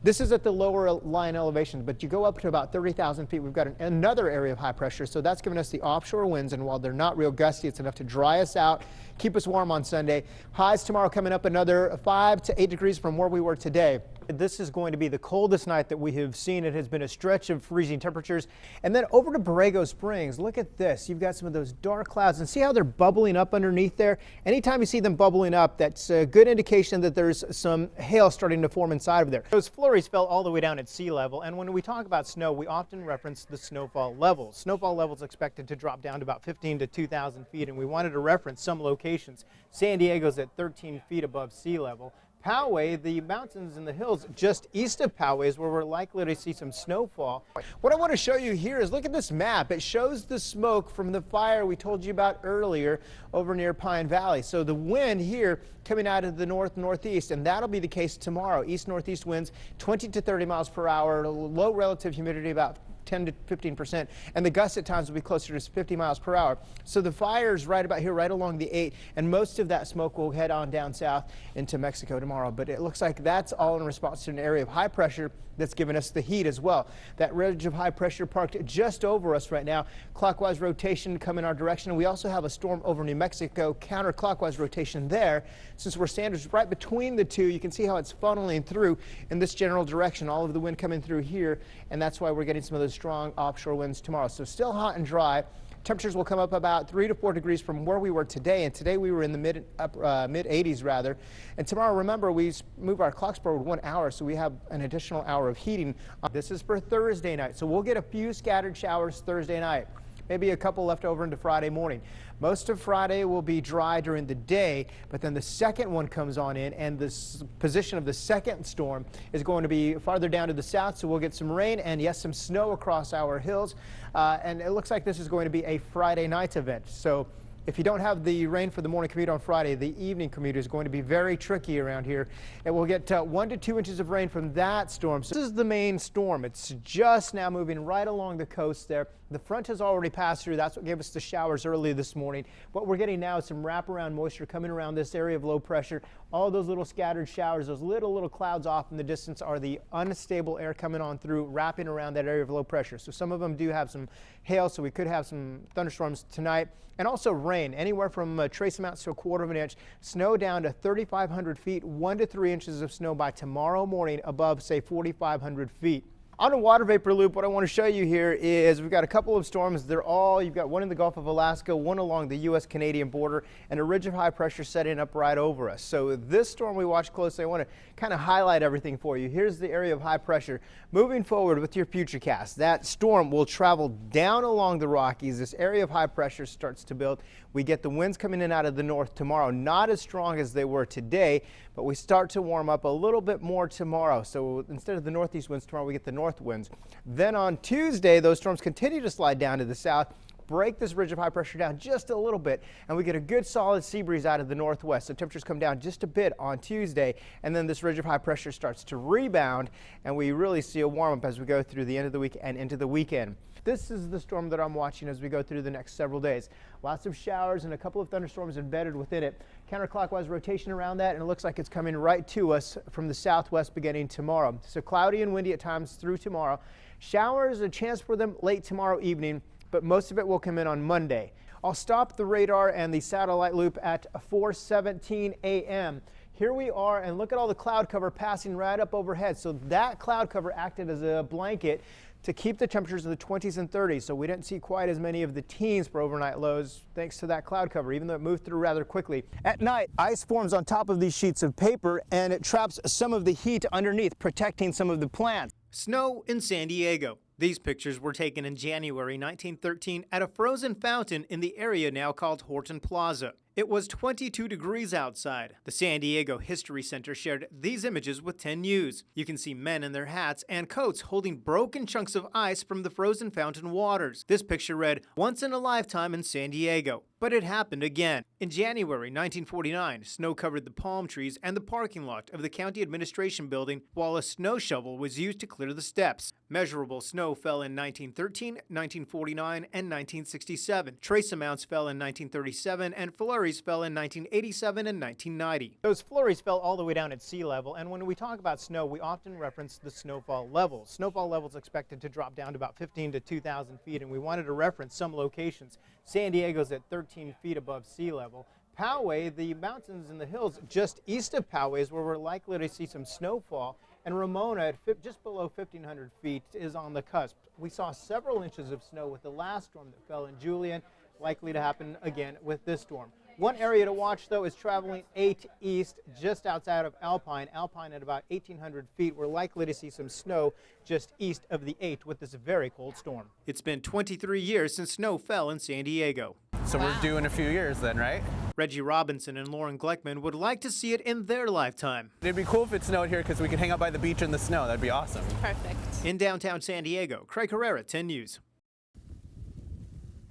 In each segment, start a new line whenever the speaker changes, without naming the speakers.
This is at the lower line elevation, but you go up to about 30,000 feet. We've got another area of high pressure, so that's giving us the offshore winds, and while they're not real gusty, it's enough to dry us out, keep us warm on Sunday. Highs tomorrow coming up another 5 to 8 degrees from where we were today. This is going to be the coldest night that we have seen. It has been a stretch of freezing temperatures. And then over to Borrego Springs, look at this. You've got some of those dark clouds, and see how they're bubbling up underneath there? Anytime you see them bubbling up, that's a good indication that there's some hail starting to form inside of there. Those flurries fell all the way down at sea level, and when we talk about snow, we often reference the snowfall levels. Snowfall levels expected to drop down to about 15 to 2,000 feet, and we wanted to reference some locations. San Diego's at 13 feet above sea level. Poway, the mountains and the hills just east of Poway is where we're likely to see some snowfall. What I want to show you here is look at this map. It shows the smoke from the fire we told you about earlier over near Pine Valley. So the wind here coming out of the north-northeast, and that'll be the case tomorrow. East-northeast winds 20 to 30 miles per hour, low relative humidity about 10 to 15%, and the gusts at times will be closer to 50 miles per hour. So the fire's right about here, right along the 8, and most of that smoke will head on down south into Mexico tomorrow. But it looks like that's all in response to an area of high pressure that's given us the heat as well. That ridge of high pressure parked just over us right now. Clockwise rotation coming our direction. We also have a storm over New Mexico, counterclockwise rotation there. Since we're sandwiched right between the two, you can see how it's funneling through in this general direction. All of the wind coming through here, and that's why we're getting some of those strong offshore winds tomorrow. So still hot and dry. Temperatures will come up about 3 to 4 degrees from where we were today, and today we were in the mid 80s rather. And tomorrow, remember, we move our clocks forward 1 hour, so we have an additional hour of heating. This is for Thursday night, so we'll get a few scattered showers Thursday night, maybe a couple left over into Friday morning. Most of Friday will be dry during the day, but then the second one comes on in, and the position of the second storm is going to be farther down to the south, so we'll get some rain and, yes, some snow across our hills. And it looks like this is going to be a Friday night event. So if you don't have the rain for the morning commute on Friday, the evening commute is going to be very tricky around here. And we'll get 1 to 2 inches of rain from that storm. So this is the main storm. It's just now moving right along the coast there. The front has already passed through. That's what gave us the showers early this morning. What we're getting now is some wraparound moisture coming around this area of low pressure. All those little scattered showers, those little clouds off in the distance are the unstable air coming on through, wrapping around that area of low pressure. So some of them do have some hail, so we could have some thunderstorms tonight. And also rain, anywhere from trace amounts to 1/4 of an inch. Snow down to 3,500 feet, 1 to 3 inches of snow by tomorrow morning above, say, 4,500 feet. On a water vapor loop, what I want to show you here is we've got a couple of storms. You've got one in the Gulf of Alaska, one along the U.S.-Canadian border, and a ridge of high pressure setting up right over us. So this storm we watch closely. I want to kind of highlight everything for you. Here's the area of high pressure. Moving forward with your futurecast, that storm will travel down along the Rockies. This area of high pressure starts to build. We get the winds coming in out of the north tomorrow, not as strong as they were today, but we start to warm up a little bit more tomorrow. So instead of the northeast winds tomorrow, we get the north winds. Then on Tuesday, those storms continue to slide down to the south, break this ridge of high pressure down just a little bit, and we get a good solid sea breeze out of the northwest. So temperatures come down just a bit on Tuesday, and then this ridge of high pressure starts to rebound, and we really see a warm up as we go through the end of the week and into the weekend. This is the storm that I'm watching as we go through the next several days. Lots of showers and a couple of thunderstorms embedded within it. Counterclockwise rotation around that, and it looks like it's coming right to us from the southwest beginning tomorrow. So cloudy and windy at times through tomorrow. Showers, a chance for them late tomorrow evening, but most of it will come in on Monday. I'll stop the radar and the satellite loop at 4:17 a.m. Here we are, and look at all the cloud cover passing right up overhead. So that cloud cover acted as a blanket to keep the temperatures in the 20s and 30s. So we didn't see quite as many of the teens for overnight lows thanks to that cloud cover, even though it moved through rather quickly. At night, ice forms on top of these sheets of paper, and it traps some of the heat underneath, protecting some of the plants. Snow in San Diego. These pictures were taken in January 1913 at a frozen fountain in the area now called Horton Plaza. It was 22 degrees outside. The San Diego History Center shared these images with 10 News. You can see men in their hats and coats holding broken chunks of ice from the frozen fountain waters. This picture read, "Once in a lifetime in San Diego." But it happened again. In January 1949, snow covered the palm trees and the parking lot of the county administration building while a snow shovel was used to clear the steps. Measurable snow fell in 1913, 1949, and 1967. Trace amounts fell in 1937, and flurries flurries fell in 1987 and 1990. Those flurries fell all the way down at sea level, and when we talk about snow, we often reference the snowfall levels. Snowfall levels expected to drop down to about 15 to 2,000 feet, and we wanted to reference some locations. San Diego's at 13 feet above sea level. Poway, the mountains and the hills just east of Poway is where we're likely to see some snowfall, and Ramona at just below 1,500 feet is on the cusp. We saw several inches of snow with the last storm that fell in Julian, likely to happen again with this storm. One area to watch, though, is traveling 8 east, just outside of Alpine. Alpine at about 1,800 feet. We're likely to see some snow just east of the 8 with this very cold storm. It's been 23 years since snow fell in San Diego.
So we're due in a few years then, right?
Reggie Robinson and Lauren Gleckman would like to see it in their lifetime.
It'd be cool if it snowed here because we could hang out by the beach in the snow. That'd be awesome.
Perfect.
In downtown San Diego, Craig Herrera, 10 News.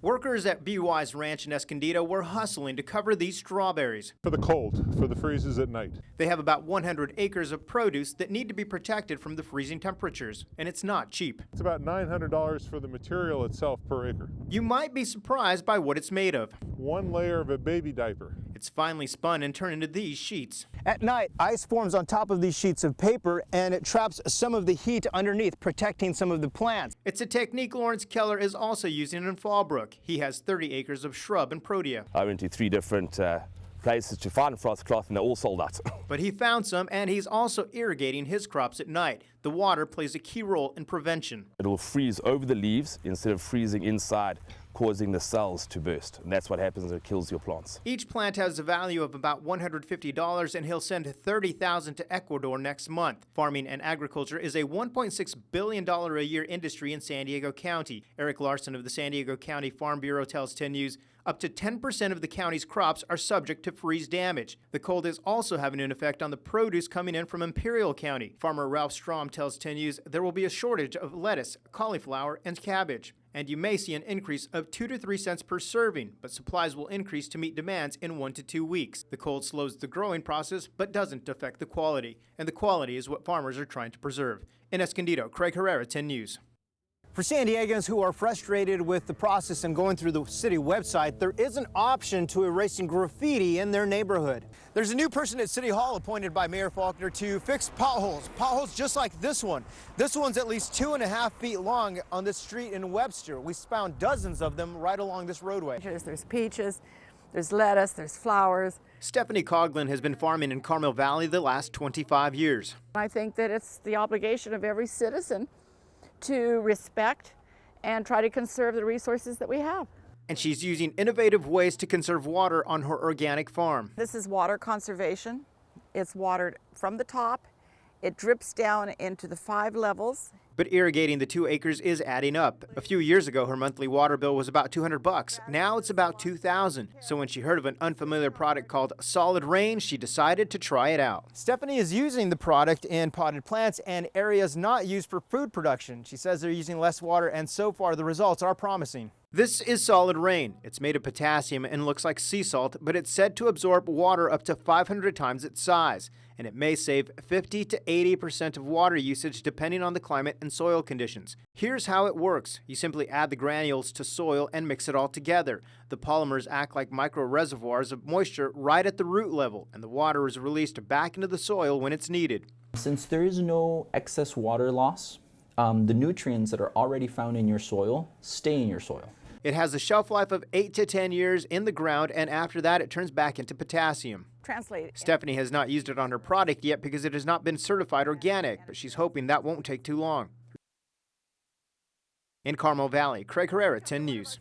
Workers at BY's ranch in Escondido were hustling to cover these strawberries.
For the cold, for the freezes at night.
They have about 100 acres of produce that need to be protected from the freezing temperatures, and it's not cheap.
It's about $900 for the material itself per acre.
You might be surprised by what it's made of.
One layer of a baby diaper.
It's finally spun and turned into these sheets.
At night, ice forms on top of these sheets of paper, and it traps some of the heat underneath, protecting some of the plants.
It's a technique Lawrence Keller is also using in Fallbrook. He has 30 acres of shrub and protea.
I went to 3 different places to find frost cloth, and they're all sold out.
But he found some, and he's also irrigating his crops at night. The water plays a key role in prevention.
It will freeze over the leaves instead of freezing inside, causing the cells to burst. And that's what happens, it kills your plants.
Each plant has a value of about $150, and he'll send $30,000 to Ecuador next month. Farming and agriculture is a $1.6 billion a year industry in San Diego County. Eric Larson of the San Diego County Farm Bureau tells 10 News, up to 10% of the county's crops are subject to freeze damage. The cold is also having an effect on the produce coming in from Imperial County. Farmer Ralph Strom tells 10 News there will be a shortage of lettuce, cauliflower, and cabbage. And you may see an increase of 2 to 3 cents per serving, but supplies will increase to meet demands in 1 to 2 weeks. The cold slows the growing process, but doesn't affect the quality. And the quality is what farmers are trying to preserve. In Escondido, Craig Herrera, 10 News.
For San Diegans who are frustrated with the process and going through the city website, there is an option to erasing graffiti in their neighborhood. There's a new person at City Hall appointed by Mayor Faulkner to fix potholes. Potholes just like this one. This one's at least 2.5 feet long on this street in Webster. We found dozens of them right along this roadway.
There's peaches, there's lettuce, there's flowers.
Stephanie Coughlin has been farming in Carmel Valley the last 25 years.
I think that it's the obligation of every citizen to respect and try to conserve the resources that we have.
And she's using innovative ways to conserve water on her organic farm.
This is water conservation. It's watered from the top. It drips down into the 5 levels.
But irrigating the 2 acres is adding up. A few years ago, her monthly water bill was about $200. Now it's about $2,000. So when she heard of an unfamiliar product called Solid Rain, she decided to try it out.
Stephanie is using the product in potted plants and areas not used for food production. She says they're using less water, and so far the results are promising.
This is Solid Rain. It's made of potassium and looks like sea salt, but it's said to absorb water up to 500 times its size. And it may save 50 to 80% of water usage depending on the climate and soil conditions. Here's how it works. You simply add the granules to soil and mix it all together. The polymers act like micro reservoirs of moisture right at the root level, and the water is released back into the soil when it's needed.
Since there is no excess water loss, the nutrients that are already found in your soil stay in your soil.
It has a shelf life of 8 to 10 years in the ground, and after that it turns back into potassium. Stephanie has not used it on her product yet because it has not been certified organic, but she's hoping that won't take too long. In Carmel Valley, Craig Herrera, 10 News.